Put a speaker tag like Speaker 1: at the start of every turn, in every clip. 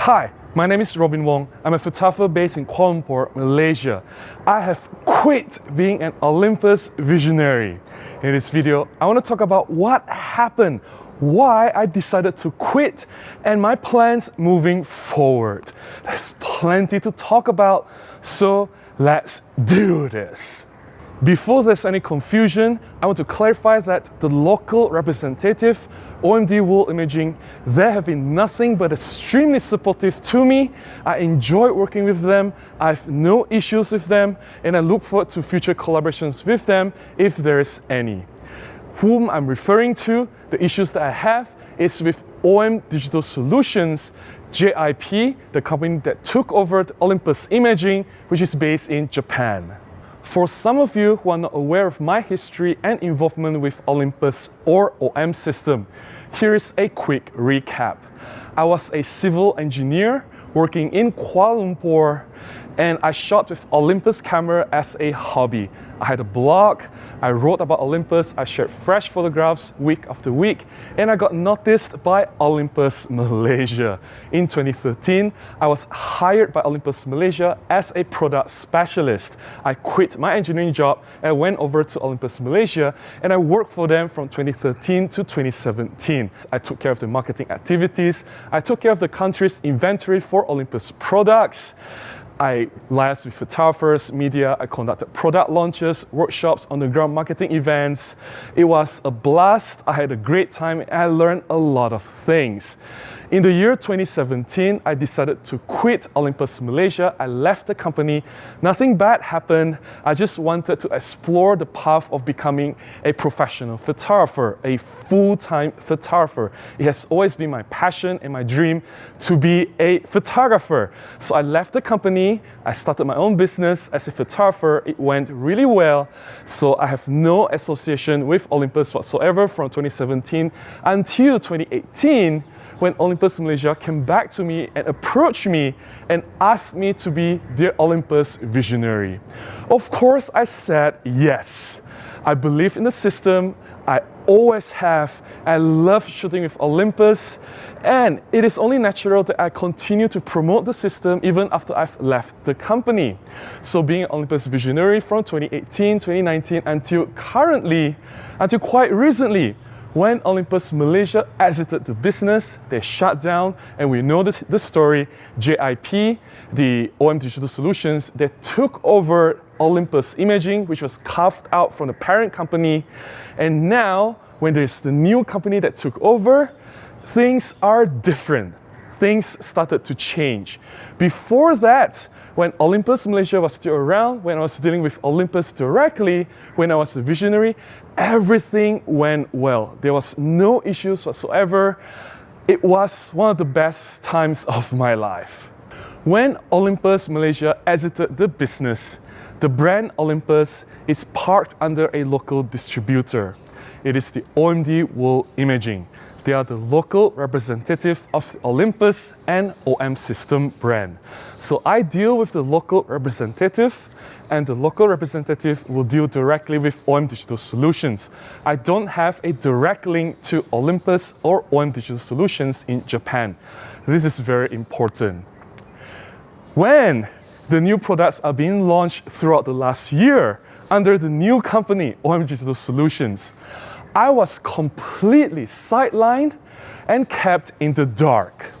Speaker 1: Hi, my name is Robin Wong. I'm a photographer based in Kuala Lumpur, Malaysia. I have quit being an Olympus visionary. In this video, I want to talk about what happened, why I decided to quit, and my plans moving forward. There's plenty to talk about, so let's do this. Before there's any confusion, I want to clarify that the local representative, OMD World Imaging, they have been nothing but extremely supportive to me. I enjoy working with them, I have no issues with them, and I look forward to future collaborations with them if there is any. Whom I'm referring to, the issues that I have, is with OM Digital Solutions, JIP, the company that took over the Olympus Imaging, which is based in Japan. For some of you who are not aware of my history and involvement with Olympus or OMSystem, here is a quick recap. I was a civil engineer working in Kuala Lumpur, and I shot with Olympus camera as a hobby. I had a blog, I wrote about Olympus, I shared fresh photographs week after week, and I got noticed by Olympus Malaysia. In 2013, I was hired by Olympus Malaysia as a product specialist. I quit my engineering job and went over to Olympus Malaysia, and I worked for them from 2013 to 2017. I took care of the marketing activities, I took care of the country's inventory for Olympus products. I liaised with photographers, media, I conducted product launches, workshops, on-the-ground marketing events. It was a blast, I had a great time, and I learned a lot of things. In the year 2017, I decided to quit Olympus Malaysia. I left the company. Nothing bad happened. I just wanted to explore the path of becoming a professional photographer, a full-time photographer. It has always been my passion and my dream to be a photographer. So I left the company. I started my own business as a photographer. It went really well. So I have no association with Olympus whatsoever from 2017 until 2018. When Olympus Malaysia came back to me and approached me and asked me to be their Olympus visionary. Of course, I said yes. I believe in the system, I always have. I love shooting with Olympus, and it is only natural that I continue to promote the system even after I've left the company. So being an Olympus visionary from 2018, 2019 until currently, until quite recently, when Olympus Malaysia exited the business, they shut down, and we know the story. JIP, the OM Digital Solutions, they took over Olympus Imaging, which was carved out from the parent company. And now, when there's the new company that took over, things are different. Things started to change. Before that, when Olympus Malaysia was still around, when I was dealing with Olympus directly, when I was a visionary, everything went well. There was no issues whatsoever. It was one of the best times of my life. When Olympus Malaysia exited the business, the brand Olympus is parked under a local distributor. It is the OMD World Imaging. They are the local representative of the Olympus and OMSystem brand. So I deal with the local representative, and the local representative will deal directly with OM Digital Solutions. I don't have a direct link to Olympus or OM Digital Solutions in Japan. This is very important. When the new products are being launched throughout the last year under the new company, OM Digital Solutions, I was completely sidelined and kept in the dark.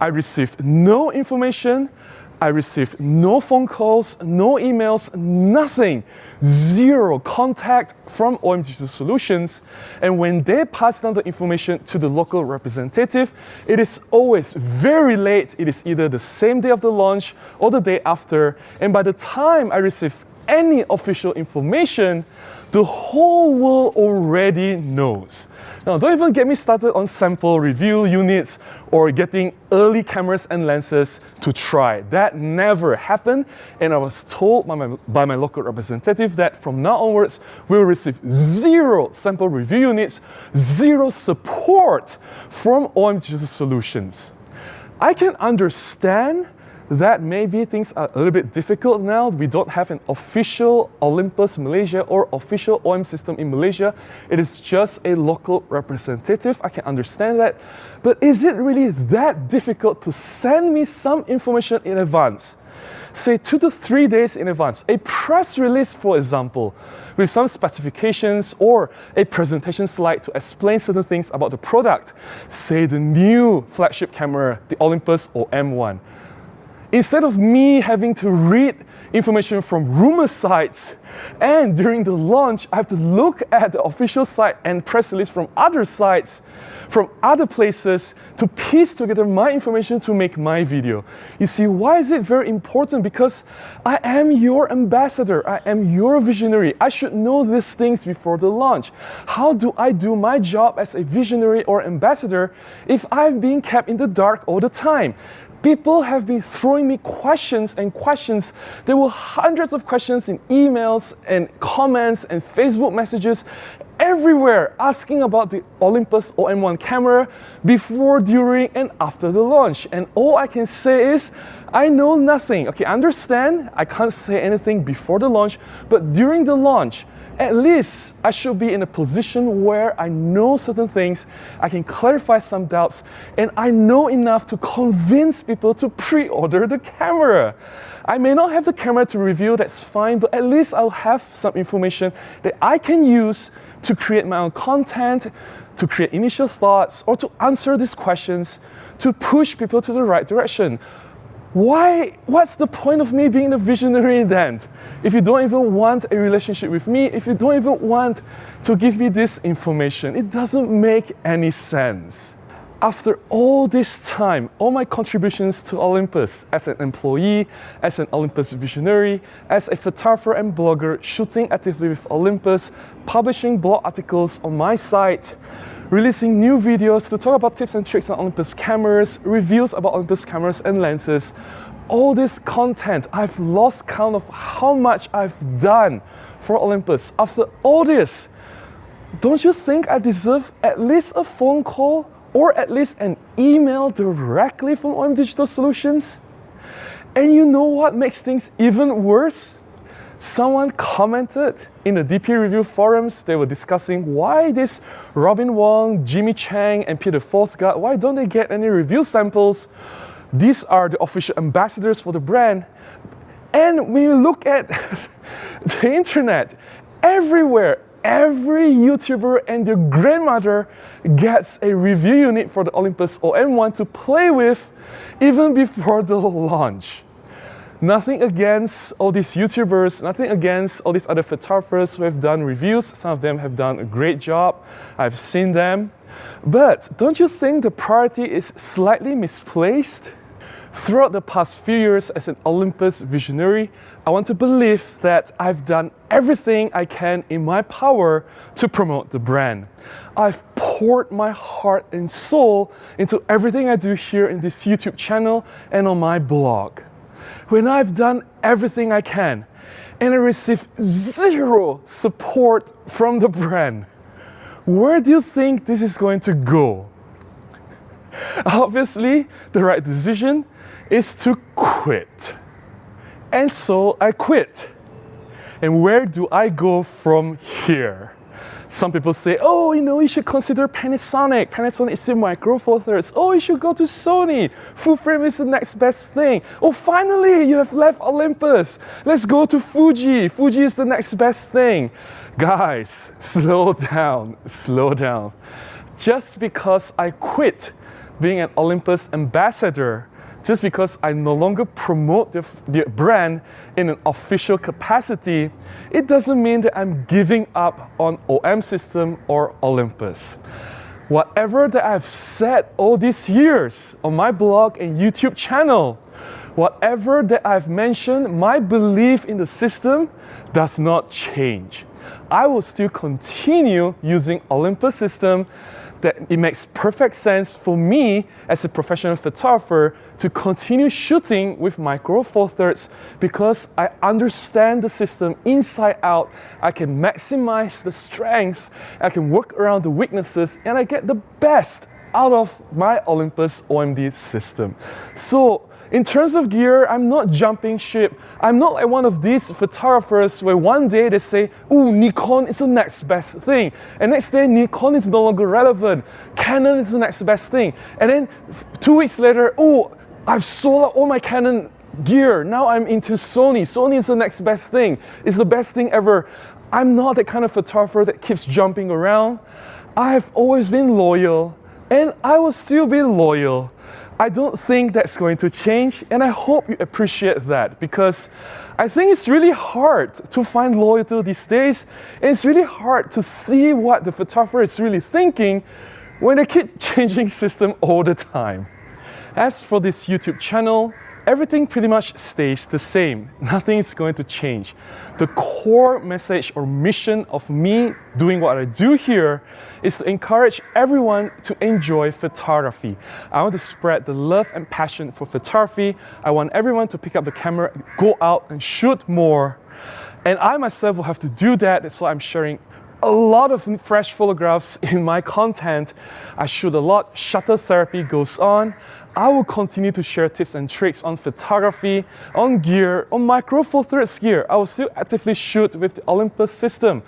Speaker 1: I received no information, I received no phone calls, no emails, nothing. Zero contact from OM Digital Solutions. And when they pass down the information to the local representative, it is always very late. It is either the same day of the launch or the day after. And by the time I receive any official information, the whole world already knows. Now, don't even get me started on sample review units or getting early cameras and lenses to try. That never happened, and I was told by my local representative that from now onwards, we'll receive zero sample review units, zero support from OM Digital Solutions. I can understand that maybe things are a little bit difficult now. We don't have an official Olympus Malaysia or official OMSystem in Malaysia. It is just a local representative. I can understand that. But is it really that difficult to send me some information in advance? Say 2 to 3 days in advance. A press release, for example, with some specifications or a presentation slide to explain certain things about the product. Say the new flagship camera, the Olympus or M1. Instead of me having to read information from rumor sites, and during the launch, I have to look at the official site and press release from other sites, from other places, to piece together my information to make my video. You see, why is it very important? Because I am your ambassador. I am your visionary. I should know these things before the launch. How do I do my job as a visionary or ambassador if I'm being kept in the dark all the time? People have been throwing me questions and questions. There were hundreds of questions in emails and comments and Facebook messages everywhere asking about the Olympus OM1 camera before, during, and after the launch. And all I can say is, I know nothing. Okay, I understand I can't say anything before the launch, but during the launch, at least I should be in a position where I know certain things, I can clarify some doubts, and I know enough to convince people to pre-order the camera. I may not have the camera to review, that's fine, but at least I'll have some information that I can use to create my own content, to create initial thoughts, or to answer these questions, to push people to the right direction. Why? What's the point of me being a visionary then? If you don't even want a relationship with me, if you don't even want to give me this information, it doesn't make any sense. After all this time, all my contributions to Olympus as an employee, as an Olympus visionary, as a photographer and blogger, shooting actively with Olympus, publishing blog articles on my site, releasing new videos to talk about tips and tricks on Olympus cameras, reviews about Olympus cameras and lenses. All this content, I've lost count of how much I've done for Olympus. After all this, don't you think I deserve at least a phone call or at least an email directly from OM Digital Solutions? And you know what makes things even worse? Someone commented in the DP review forums. They were discussing why this Robin Wong, Jimmy Chang, and Peter Forsgard, why don't they get any review samples? These are the official ambassadors for the brand. And when you look at the internet, everywhere, every YouTuber and their grandmother gets a review unit for the Olympus OM1 to play with even before the launch. Nothing against all these YouTubers, nothing against all these other photographers who have done reviews. Some of them have done a great job. I've seen them. But don't you think the priority is slightly misplaced? Throughout the past few years as an Olympus visionary, I want to believe that I've done everything I can in my power to promote the brand. I've poured my heart and soul into everything I do here in this YouTube channel and on my blog. When I've done everything I can and I receive zero support from the brand, where do you think this is going to go? Obviously, the right decision is to quit. And so I quit. And where do I go from here? Some people say, oh, you should consider Panasonic. Panasonic is still Micro Four Thirds. Oh, you should go to Sony. Full frame is the next best thing. Oh, finally, you have left Olympus. Let's go to Fuji. Fuji is the next best thing. Guys, slow down, slow down. Just because I quit being an Olympus ambassador, just because I no longer promote the brand in an official capacity, it doesn't mean that I'm giving up on OMSystem or Olympus. Whatever that I've said all these years on my blog and YouTube channel, whatever that I've mentioned, my belief in the system does not change. I will still continue using Olympus system. That it makes perfect sense for me as a professional photographer to continue shooting with Micro Four Thirds because I understand the system inside out. I can maximize the strengths, I can work around the weaknesses, and I get the best out of my Olympus OMD system. So in terms of gear, I'm not jumping ship. I'm not like one of these photographers where one day they say, ooh, Nikon is the next best thing. And next day, Nikon is no longer relevant. Canon is the next best thing. And then 2 weeks later, oh, I've sold out all my Canon gear. Now I'm into Sony. Sony is the next best thing. It's the best thing ever. I'm not that kind of photographer that keeps jumping around. I've always been loyal, and I will still be loyal. I don't think that's going to change, and I hope you appreciate that, because I think it's really hard to find loyalty these days, and it's really hard to see what the photographer is really thinking when they keep changing system all the time. As for this YouTube channel, everything pretty much stays the same. Nothing is going to change. The core message or mission of me doing what I do here is to encourage everyone to enjoy photography. I want to spread the love and passion for photography. I want everyone to pick up the camera, go out and shoot more. And I myself will have to do that. That's why I'm sharing a lot of fresh photographs in my content. I shoot a lot. Shutter therapy goes on. I will continue to share tips and tricks on photography, on gear, on micro four thirds gear. I will still actively shoot with the Olympus system.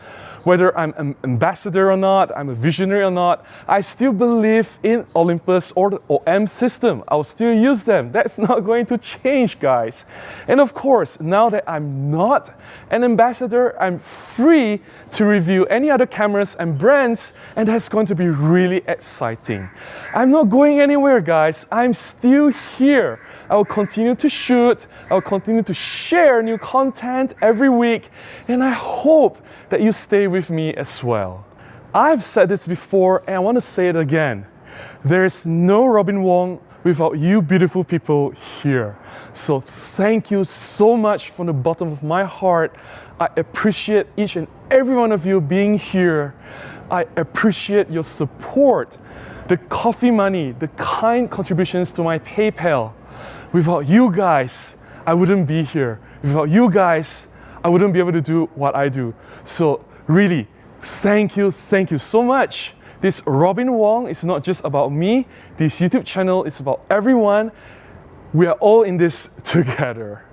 Speaker 1: Whether I'm an ambassador or not, I'm a visionary or not, I still believe in Olympus or the OMSystem. I will still use them. That's not going to change, guys. And of course, now that I'm not an ambassador, I'm free to review any other cameras and brands, and that's going to be really exciting. I'm not going anywhere, guys. I'm still here. I will continue to shoot, I will continue to share new content every week, and I hope that you stay with me as well. I've said this before, and I want to say it again. There is no Robin Wong without you beautiful people here. So thank you so much from the bottom of my heart. I appreciate each and every one of you being here. I appreciate your support, the coffee money, the kind contributions to my PayPal. Without you guys, I wouldn't be here. Without you guys, I wouldn't be able to do what I do. So really, thank you so much. This Robin Wong is not just about me. This YouTube channel is about everyone. We are all in this together.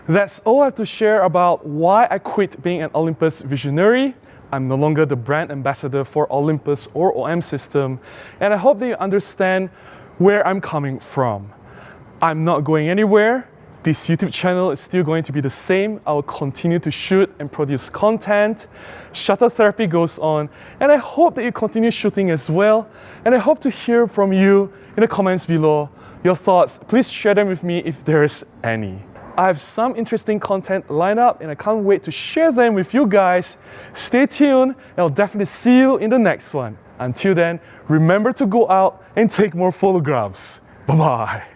Speaker 1: That's all I have to share about why I quit being an Olympus visionary. I'm no longer the brand ambassador for Olympus or OMSystem, and I hope that you understand where I'm coming from. I'm not going anywhere. This YouTube channel is still going to be the same. I will continue to shoot and produce content. Shutter therapy goes on, and I hope that you continue shooting as well. And I hope to hear from you in the comments below. Your thoughts, please share them with me if there is any. I have some interesting content lined up, and I can't wait to share them with you guys. Stay tuned, and I'll definitely see you in the next one. Until then, remember to go out and take more photographs. Bye-bye.